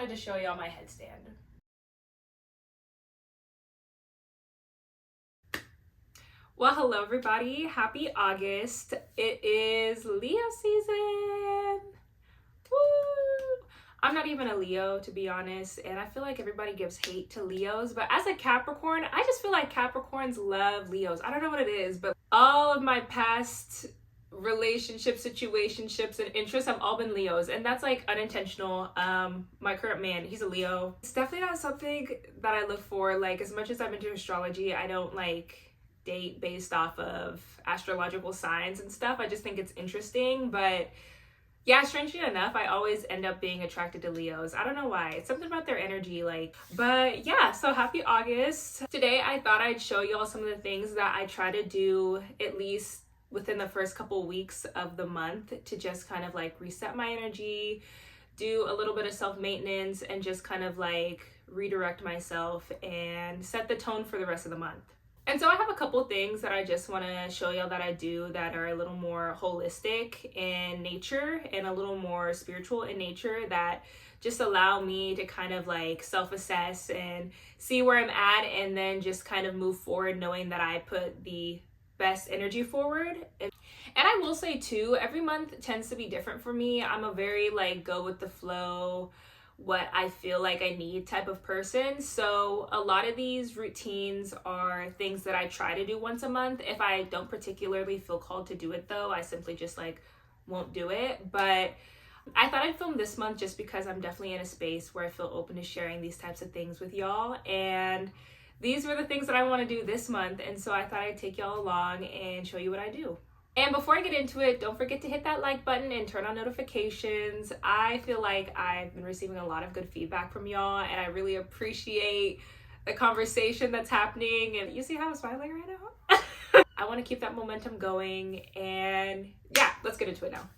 wanted to show y'all my headstand. Well, hello everybody. Happy August. It is Leo season. Woo! I'm not even a Leo, to be honest, and I feel like everybody gives hate to Leos, but as a Capricorn, I just feel like Capricorns love Leos. I don't know what it is, but all of my past relationships, situationships, and interests have all been Leos, and that's like unintentional. My current man, he's a Leo. It's definitely not something that I look for. Like, as much as I'm into astrology, I don't like date based off of astrological signs and stuff. I just think it's interesting, but yeah, strangely enough, I always end up being attracted to Leos. I don't know why. It's something about their energy, like, but yeah, so happy August. Today, I thought I'd show y'all some of the things that I try to do at least within the first couple weeks of the month to just kind of like reset my energy, do a little bit of self-maintenance, and just kind of like redirect myself and set the tone for the rest of the month. And so I have a couple things that I just want to show y'all that I do that are a little more holistic in nature and a little more spiritual in nature that just allow me to kind of like self-assess and see where I'm at, and then just kind of move forward knowing that I put the best energy forward. And I will say too, every month tends to be different for me. I'm a very like go with the flow, what I feel like I need type of person. So a lot of these routines are things that I try to do once a month. If I don't particularly feel called to do it though, I simply just like won't do it. But I thought I'd film this month just because I'm definitely in a space where I feel open to sharing these types of things with y'all. And these were the things that I want to do this month. And so I thought I'd take y'all along and show you what I do. And before I get into it, don't forget to hit that like button and turn on notifications. I feel like I've been receiving a lot of good feedback from y'all, and I really appreciate the conversation that's happening. And you see how I'm smiling right now? I want to keep that momentum going, and yeah, let's get into it now.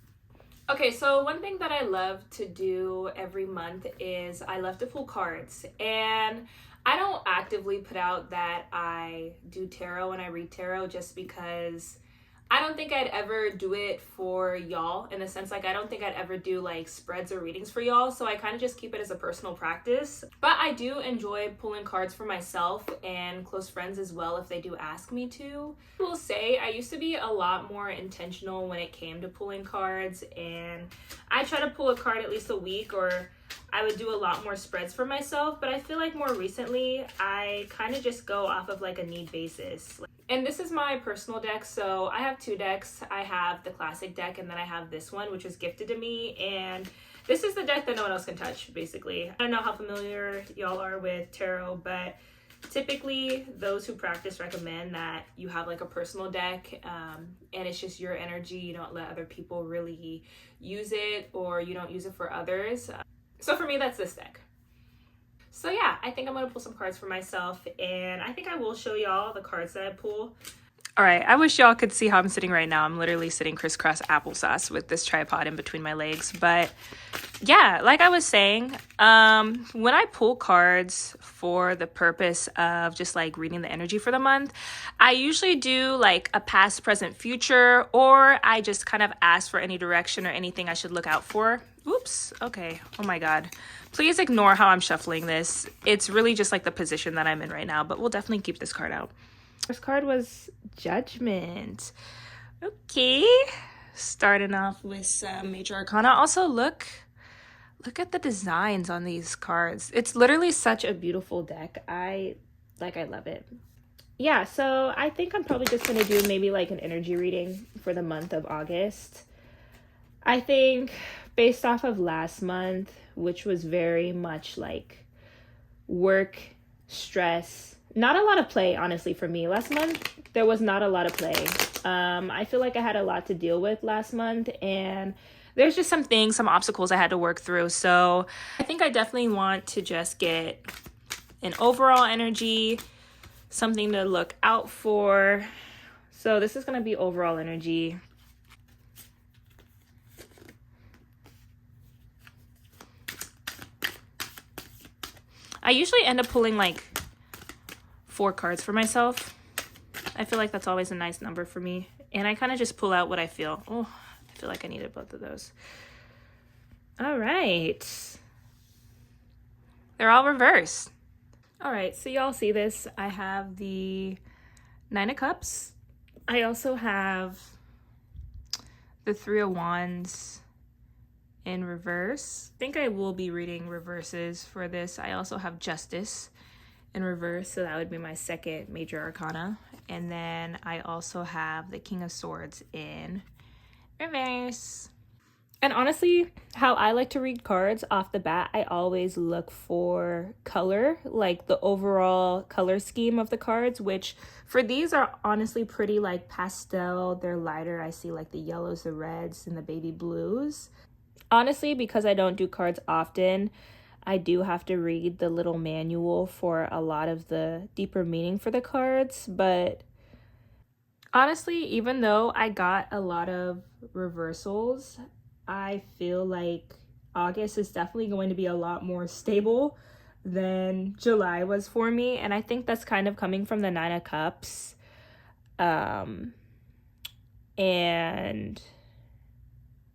Okay, so one thing that I love to do every month is I love to pull cards. And I don't actively put out that I do tarot and I read tarot just because I don't think I'd ever do it for y'all, in a sense. Like, I don't think I'd ever do like spreads or readings for y'all, so I kind of just keep it as a personal practice. But I do enjoy pulling cards for myself and close friends as well if they do ask me to. I will say I used to be a lot more intentional when it came to pulling cards, and I try to pull a card at least a week, or I would do a lot more spreads for myself. But I feel like more recently I kind of just go off of like a need basis. And this is my personal deck. So I have two decks. I have the classic deck, and then I have this one, which was gifted to me. And this is the deck that no one else can touch, basically. I don't know how familiar y'all are with tarot, but typically those who practice recommend that you have like a personal deck, and it's just your energy. You don't let other people really use it, or you don't use it for others. So for me, that's this deck. So yeah, I think I'm gonna pull some cards for myself, and I think I will show y'all the cards that I pull. All right, I wish y'all could see how I'm sitting right now. I'm literally sitting crisscross applesauce with this tripod in between my legs. But yeah, like I was saying, when I pull cards for the purpose of just like reading the energy for the month, I usually do like a past, present, future, or I just kind of ask for any direction or anything I should look out for. Oops, okay, oh my God. Please ignore how I'm shuffling this. It's really just like the position that I'm in right now, but we'll definitely keep this card out. First card was Judgment. Okay, starting off with some Major Arcana. Also, look at the designs on these cards. It's literally such a beautiful deck. I love it. Yeah, so I think I'm probably just gonna do maybe like an energy reading for the month of August. I think based off of last month, which was very much like work, stress, not a lot of play, honestly, for me. Last month, there was not a lot of play. I feel like I had a lot to deal with last month, and there's just some things, some obstacles I had to work through. So I think I definitely want to just get an overall energy, something to look out for. So this is going to be overall energy. I usually end up pulling like 4 cards for myself. I feel like that's always a nice number for me. And I kind of just pull out what I feel. Oh, I feel like I needed both of those. All right. they're all reversed. All right, so y'all see this. I have the Nine of Cups. I also have the Three of Wands in reverse. I think I will be reading reverses for this. I also have Justice in reverse, so that would be my second major arcana. And then I also have the King of Swords in reverse. And honestly, how I like to read cards off the bat, I always look for color, like the overall color scheme of the cards, which for these are honestly pretty like pastel. They're lighter. I see like the yellows, the reds, and the baby blues. Honestly, because I don't do cards often, I do have to read the little manual for a lot of the deeper meaning for the cards. But honestly, even though I got a lot of reversals, I feel like August is definitely going to be a lot more stable than July was for me. And I think that's kind of coming from the Nine of Cups. And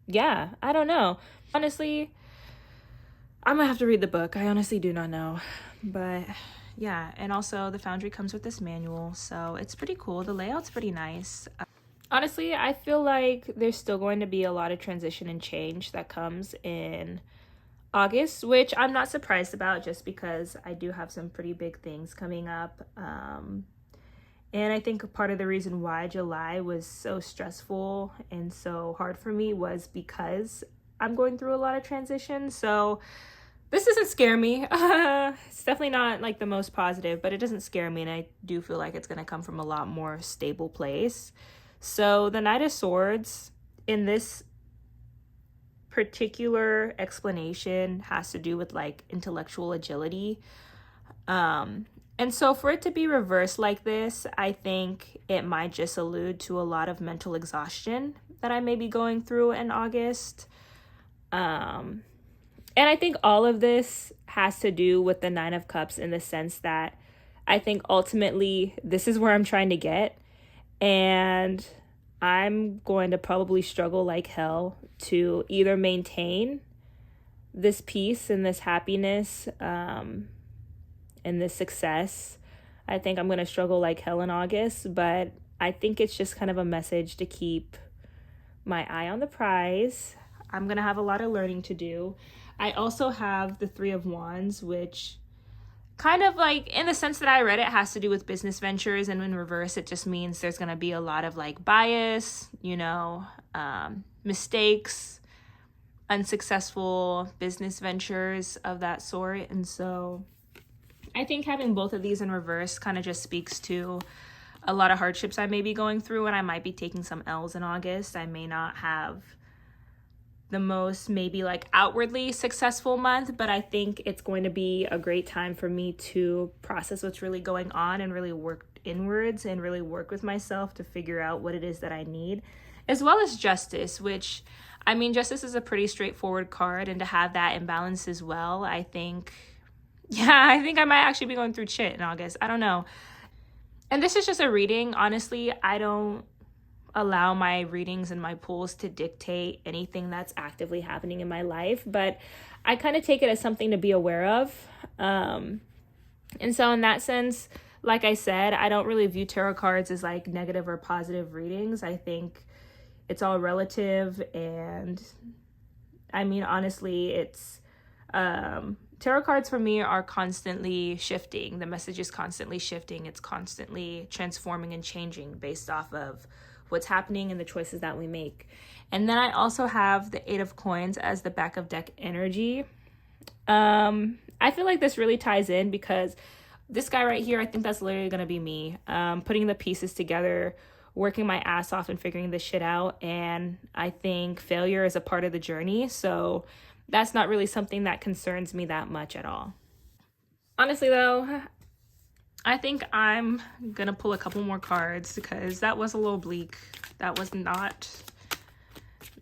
yeah, I don't know. Honestly, I'm gonna have to read the book. I honestly do not know. But yeah, and also the Foundry comes with this manual, so it's pretty cool. The layout's pretty nice. Honestly, I feel like there's still going to be a lot of transition and change that comes in August, which I'm not surprised about just because I do have some pretty big things coming up. And I think part of the reason why July was so stressful and so hard for me was because I'm going through a lot of transition. So this doesn't scare me. It's definitely not like the most positive, but it doesn't scare me. And I do feel like it's going to come from a lot more stable place. So the Knight of Swords in this particular explanation has to do with like intellectual agility. And so for it to be reversed like this, I think it might just allude to a lot of mental exhaustion that I may be going through in August. And I think all of this has to do with the Nine of Cups in the sense that I think ultimately this is where I'm trying to get. And I'm going to probably struggle like hell to either maintain this peace and this happiness and this success. I think I'm going to struggle like hell in August, but I think it's just kind of a message to keep my eye on the prize. I'm going to have a lot of learning to do. I also have the Three of Wands, which kind of like in the sense that I read it has to do with business ventures, and in reverse it just means there's going to be a lot of like bias, mistakes, unsuccessful business ventures of that sort. And so I think having both of these in reverse kind of just speaks to a lot of hardships I may be going through, and I might be taking some L's in August. I may not have the most maybe like outwardly successful month, but I think it's going to be a great time for me to process what's really going on and really work inwards and really work with myself to figure out what it is that I need, as well as Justice, which I mean, Justice is a pretty straightforward card, and to have that imbalance as well, I think I might actually be going through shit in August. I don't know. And this is just a reading. Honestly, I don't allow my readings and my pulls to dictate anything that's actively happening in my life, but I kind of take it as something to be aware of. And so in that sense, like I said, I don't really view tarot cards as like negative or positive readings. I think it's all relative, and I mean, honestly, it's tarot cards for me are constantly shifting. The message is constantly shifting. It's constantly transforming and changing based off of what's happening and the choices that we make. And then I also have the Eight of Coins as the back of deck energy. I feel like this really ties in because this guy right here, I think that's literally going to be me, putting the pieces together, working my ass off and figuring this shit out. And I think failure is a part of the journey. So that's not really something that concerns me that much at all. Honestly though, I think I'm gonna pull a couple more cards because that was a little bleak. That was not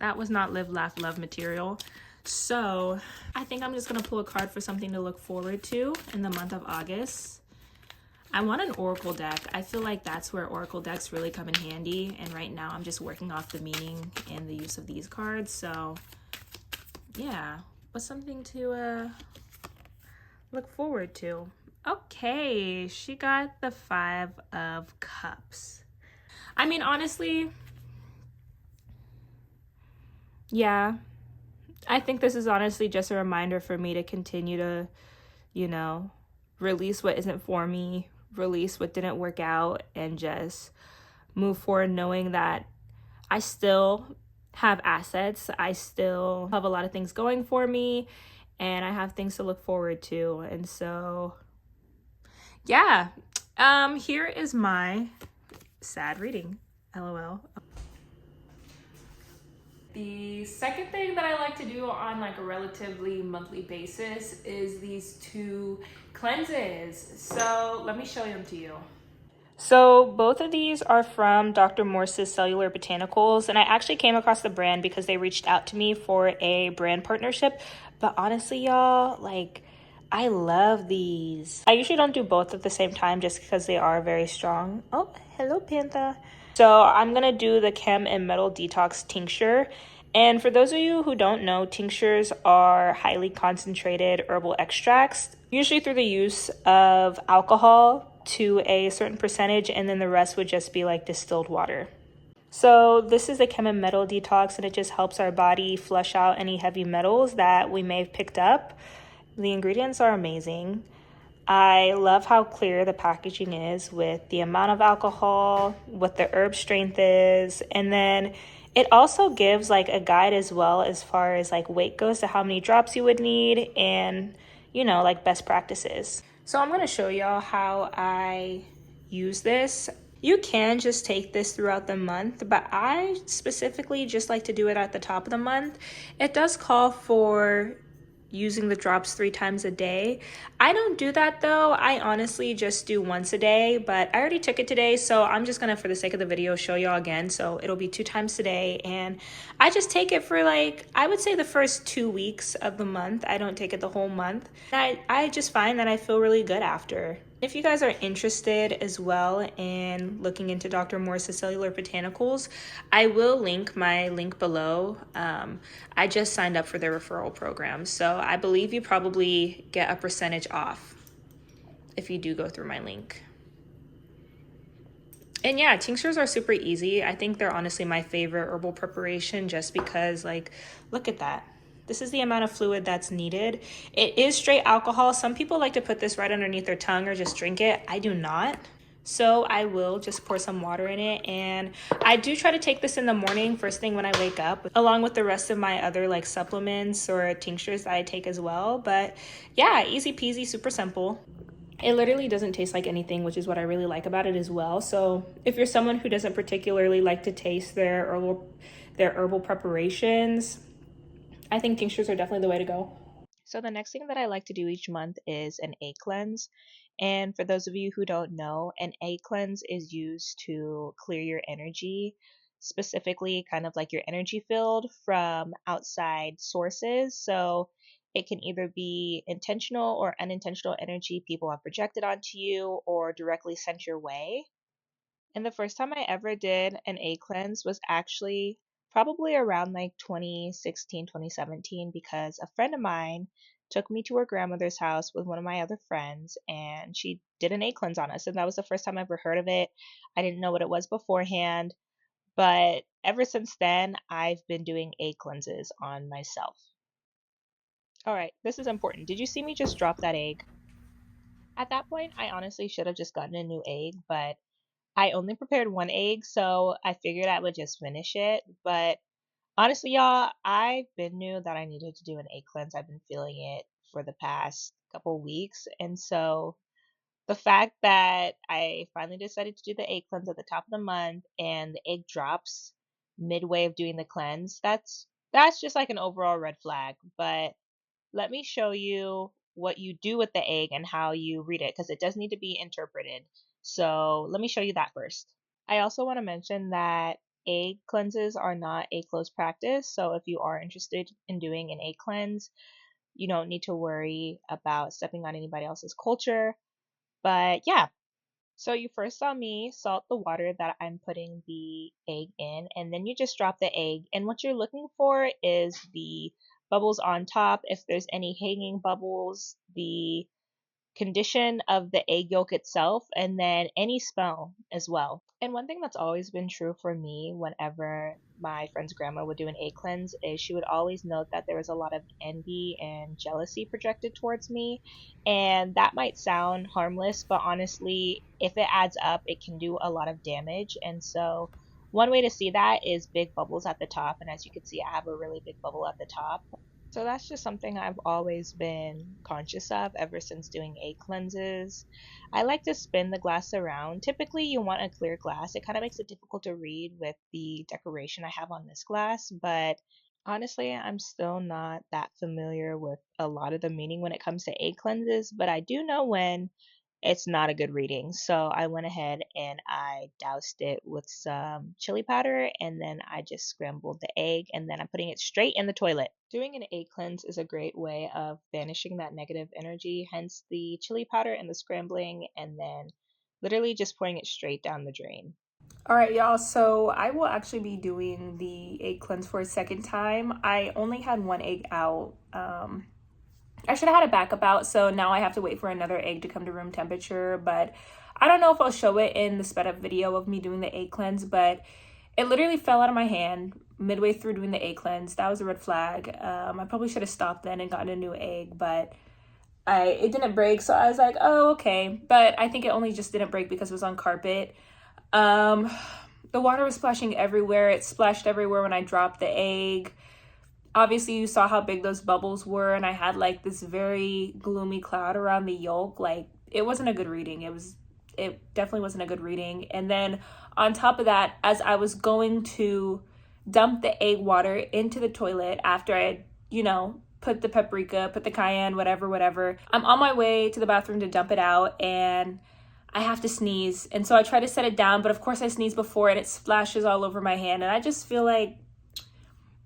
live, laugh, love material. So I think I'm just gonna pull a card for something to look forward to in the month of August. I want an oracle deck. I feel like that's where oracle decks really come in handy. And right now I'm just working off the meaning and the use of these cards. So yeah, what's something to look forward to. Okay, she got the 5 of Cups. I mean, honestly, yeah, I think this is honestly just a reminder for me to continue to, you know, release what isn't for me, release what didn't work out, and just move forward knowing that I still have assets. I still have a lot of things going for me, and I have things to look forward to. And so, yeah, here is my sad reading. LOL. The second thing that I like to do on like a relatively monthly basis is these 2 cleanses. So let me show them to you. So both of these are from Dr. Morse's Cellular Botanicals, and I actually came across the brand because they reached out to me for a brand partnership. But honestly, y'all, like, I love these. I usually don't do both at the same time just because they are very strong. Oh, hello, Pantha. So I'm gonna do the Chem and Metal Detox tincture. And for those of you who don't know, tinctures are highly concentrated herbal extracts, usually through the use of alcohol to a certain percentage, and then the rest would just be like distilled water. So this is the Chem and Metal Detox, and it just helps our body flush out any heavy metals that we may have picked up. The ingredients are amazing. I love how clear the packaging is with the amount of alcohol, what the herb strength is, and then it also gives like a guide as well as far as like weight goes to how many drops you would need and, you know, like best practices. So I'm going to show y'all how I use this. You can just take this throughout the month, but I specifically just like to do it at the top of the month. It does call for using the drops 3 times a day. I don't do that though. I honestly just do once a day, but I already took it today, so I'm just gonna, for the sake of the video, show y'all again. So it'll be 2 times today, and I just take it for like, I would say the first 2 weeks of the month. I don't take it the whole month. I just find that I feel really good after. If you guys are interested as well in looking into Dr. Morse's Cellular Botanicals, I will link my link below. I just signed up for their referral program, so I believe you probably get a percentage off if you do go through my link. And yeah, tinctures are super easy. I think they're honestly my favorite herbal preparation just because, like, look at that. This is the amount of fluid that's needed. It is straight alcohol. Some people like to put this right underneath their tongue or just drink it. I do not. So I will just pour some water in it. And I do try to take this in the morning, first thing when I wake up, along with the rest of my other like supplements or tinctures that I take as well. But yeah, easy peasy, super simple. It literally doesn't taste like anything, which is what I really like about it as well. So if you're someone who doesn't particularly like to taste their herbal preparations, I think tinctures are definitely the way to go. So the next thing that I like to do each month is an egg cleanse. And for those of you who don't know, an egg cleanse is used to clear your energy, specifically kind of like your energy field from outside sources. So it can either be intentional or unintentional energy people have projected onto you or directly sent your way. And the first time I ever did an egg cleanse was actually probably around like 2016, 2017, because a friend of mine took me to her grandmother's house with one of my other friends and she did an egg cleanse on us. And that was the first time I ever heard of it. I didn't know what it was beforehand, but ever since then, I've been doing egg cleanses on myself. All right, this is important. Did you see me just drop that egg? At that point, I honestly should have just gotten a new egg, but I only prepared 1 egg, so I figured I would just finish it. But honestly, y'all, I've been knew that I needed to do an egg cleanse. I've been feeling it for the past couple weeks. And so the fact that I finally decided to do the egg cleanse at the top of the month and the egg drops midway of doing the cleanse, that's just like an overall red flag. But let me show you what you do with the egg and how you read it because it does need to be interpreted. So let me show you that first. I also want to mention that egg cleanses are not a closed practice. So if you are interested in doing an egg cleanse, you don't need to worry about stepping on anybody else's culture. But yeah, so you first saw me salt the water that I'm putting the egg in, and then you just drop the egg. And what you're looking for is the bubbles on top. If there's any hanging bubbles, the condition of the egg yolk itself, and then any smell as well. And one thing that's always been true for me whenever my friend's grandma would do an egg cleanse is she would always note that there was a lot of envy and jealousy projected towards me. And that might sound harmless, but honestly, if it adds up, it can do a lot of damage. And so, one way to see that is big bubbles at the top. And as you can see, I have a really big bubble at the top. So that's just something I've always been conscious of ever since doing egg cleanses. I like to spin the glass around. Typically, you want a clear glass. It kind of makes it difficult to read with the decoration I have on this glass, but honestly, I'm still not that familiar with a lot of the meaning when it comes to egg cleanses, but I do know when it's not a good reading. So I went ahead and I doused it with some chili powder, and then I just scrambled the egg, and then I'm putting it straight in the toilet. Doing an egg cleanse is a great way of banishing that negative energy, hence the chili powder and the scrambling, and then literally just pouring it straight down the drain. All right, y'all. So I will actually be doing the egg cleanse for a second time. I only had one egg out. I should have had a backup out, so now I have to wait for another egg to come to room temperature. But I don't know if I'll show it in the sped up video of me doing the egg cleanse, but it literally fell out of my hand midway through doing the egg cleanse. That was a red flag. I probably should have stopped then and gotten a new egg, but it didn't break, so I was like, oh, okay. But I think it only just didn't break because it was on carpet. Um, the water was splashing everywhere. It splashed everywhere when I dropped the egg. Obviously, you saw how big those bubbles were, and I had like this very gloomy cloud around the yolk. Like, it wasn't a good reading. It definitely wasn't a good reading. And then on top of that, as I was going to dump the egg water into the toilet after I had, put the paprika, put the cayenne, whatever, I'm on my way to the bathroom to dump it out, and I have to sneeze. And so I try to set it down, but of course I sneeze before and it splashes all over my hand. And I just feel like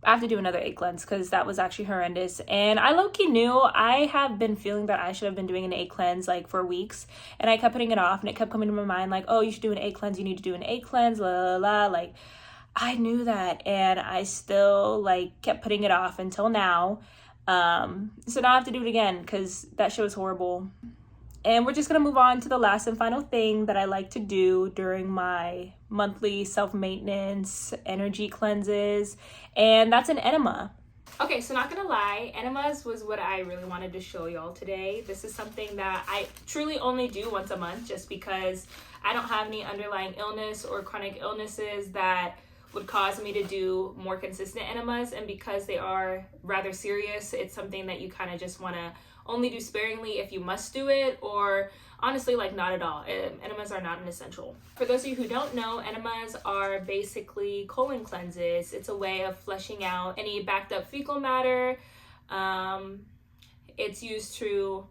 I have to do another egg cleanse because that was actually horrendous. And I low-key knew. I have been feeling that I should have been doing an egg cleanse like for weeks. And I kept putting it off, and it kept coming to my mind like, oh, you should do an egg cleanse. You need to do an egg cleanse, la la la. Like, I knew that, and I still like kept putting it off until now. So now I have to do it again because that shit was horrible. And we're just going to move on to the last and final thing that I like to do during my monthly self-maintenance energy cleanses, and that's an enema. Okay, so not gonna lie, enemas was what I really wanted to show y'all today. This is something that I truly only do once a month just because I don't have any underlying illness or chronic illnesses that would cause me to do more consistent enemas, and because they are rather serious, it's something that you kind of just want to only do sparingly if you must do it, or honestly, like, not at all. Enemas are not an essential. For those of you who don't know, enemas are basically colon cleanses. It's a way of flushing out any backed up fecal matter. They've been used to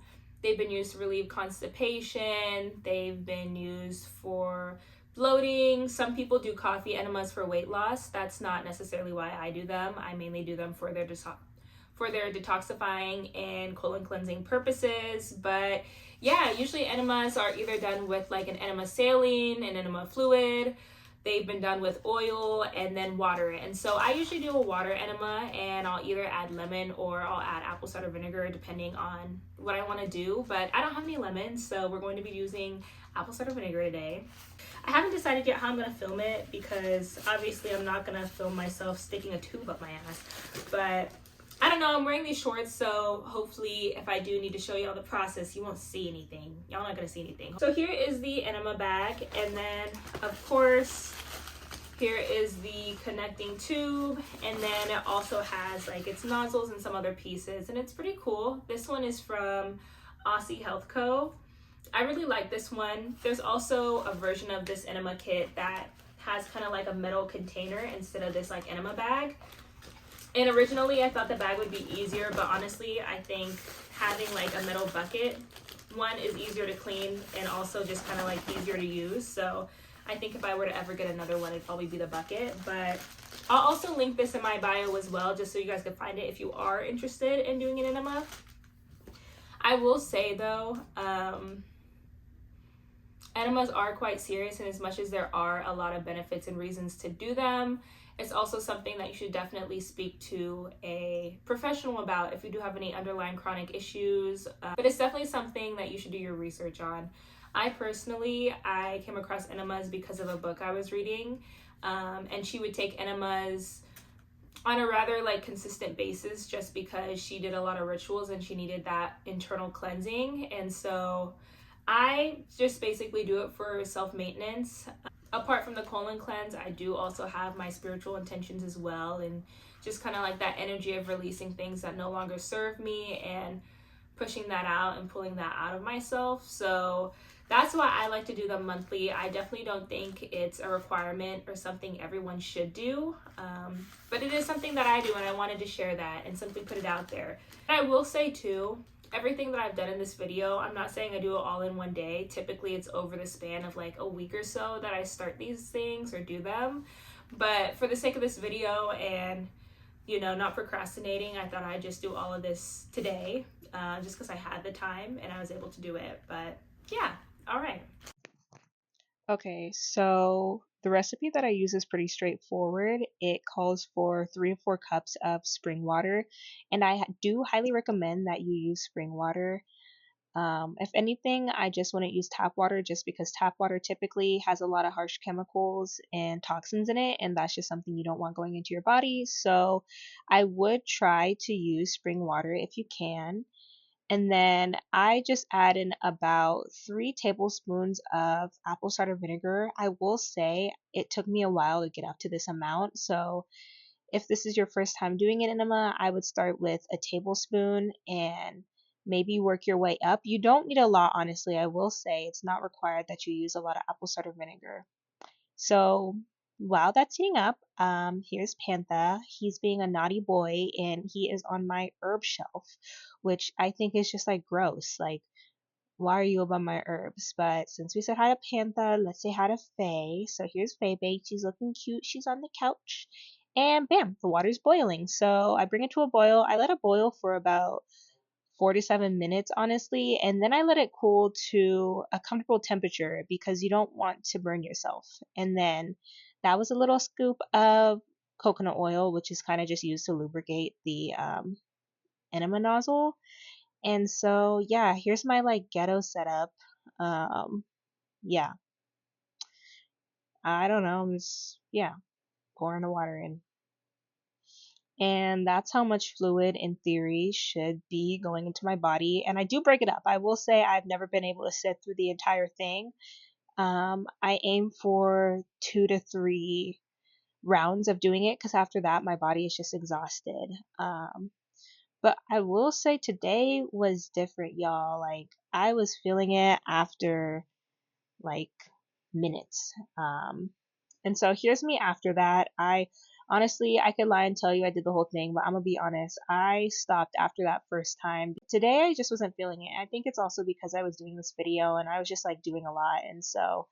relieve constipation. They've been used for bloating. Some people do coffee enemas for weight loss. That's not necessarily why I do them. I mainly do them for their detoxifying and colon cleansing purposes. But yeah, usually enemas are either done with like an enema saline, an enema fluid. They've been done with oil and then water. And so I usually do a water enema, and I'll either add lemon or I'll add apple cider vinegar depending on what I want to do. But I don't have any lemons, so we're going to be using apple cider vinegar today. I haven't decided yet how I'm going to film it because obviously I'm not going to film myself sticking a tube up my ass. But I don't know, I'm wearing these shorts, so hopefully if I do need to show y'all the process, you won't see anything. Y'all not gonna see anything. So here is the enema bag, and then of course, here is the connecting tube, and then it also has like its nozzles and some other pieces, and it's pretty cool. This one is from Aussie Health Co. I really like this one. There's also a version of this enema kit that has kind of like a metal container instead of this like enema bag. And originally I thought the bag would be easier, but honestly, I think having like a metal bucket, one, is easier to clean and also just kind of like easier to use. So I think if I were to ever get another one, it'd probably be the bucket. But I'll also link this in my bio as well, just so you guys can find it if you are interested in doing an enema. I will say though, Enemas are quite serious, and as much as there are a lot of benefits and reasons to do them, it's also something that you should definitely speak to a professional about if you do have any underlying chronic issues. But it's definitely something that you should do your research on. I came across enemas because of a book I was reading, and she would take enemas on a rather like consistent basis just because she did a lot of rituals and she needed that internal cleansing. And so I just basically do it for self maintenance. Apart from the colon cleanse, I do also have my spiritual intentions as well, and just kind of like that energy of releasing things that no longer serve me and pushing that out and pulling that out of myself. So that's why I like to do them monthly. I definitely don't think it's a requirement or something everyone should do, but it is something that I do, and I wanted to share that and simply put it out there. And I will say too, everything that I've done in this video, I'm not saying I do it all in one day. Typically, it's over the span of like a week or so that I start these things or do them. But for the sake of this video and not procrastinating, I thought I'd just do all of this today, just because I had the time and I was able to do it. But yeah, all right. Okay, so the recipe that I use is pretty straightforward. It calls for 3 to 4 cups of spring water, and I do highly recommend that you use spring water. If anything, I just wouldn't use tap water just because tap water typically has a lot of harsh chemicals and toxins in it, and that's just something you don't want going into your body. So I would try to use spring water if you can. And then I just add in about 3 tablespoons of apple cider vinegar. I will say it took me a while to get up to this amount. So if this is your first time doing an enema, I would start with a tablespoon and maybe work your way up. You don't need a lot, honestly. I will say it's not required that you use a lot of apple cider vinegar. So while that's heating up, here's Pantha. He's being a naughty boy and he is on my herb shelf, which I think is just like gross. Like, why are you above my herbs? But since we said hi to Pantha, let's say hi to Faye. So here's Faye Babe. She's looking cute. She's on the couch. And bam, the water's boiling. So I bring it to a boil. I let it boil for about 4 to 7 minutes, honestly, and then I let it cool to a comfortable temperature because you don't want to burn yourself. And then that was a little scoop of coconut oil, which is kind of just used to lubricate the enema nozzle. And so, yeah, here's my like ghetto setup. Um, yeah, I don't know. I'm just, yeah, pouring the water in. And that's how much fluid in theory should be going into my body. And I do break it up. I will say I've never been able to sit through the entire thing. I aim for 2 to 3 rounds of doing it because after that my body is just exhausted. But I will say today was different, y'all. Like I was feeling it after like minutes. And so here's me after that. I honestly, I could lie and tell you I did the whole thing, but I'm gonna be honest. I stopped after that first time. Today I just wasn't feeling it. I think it's also because I was doing this video and I was just like doing a lot. And so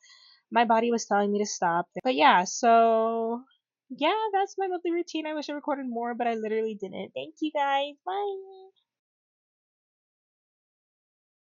my body was telling me to stop. But yeah, so yeah, that's my monthly routine. I wish I recorded more, but I literally didn't. Thank you guys. Bye.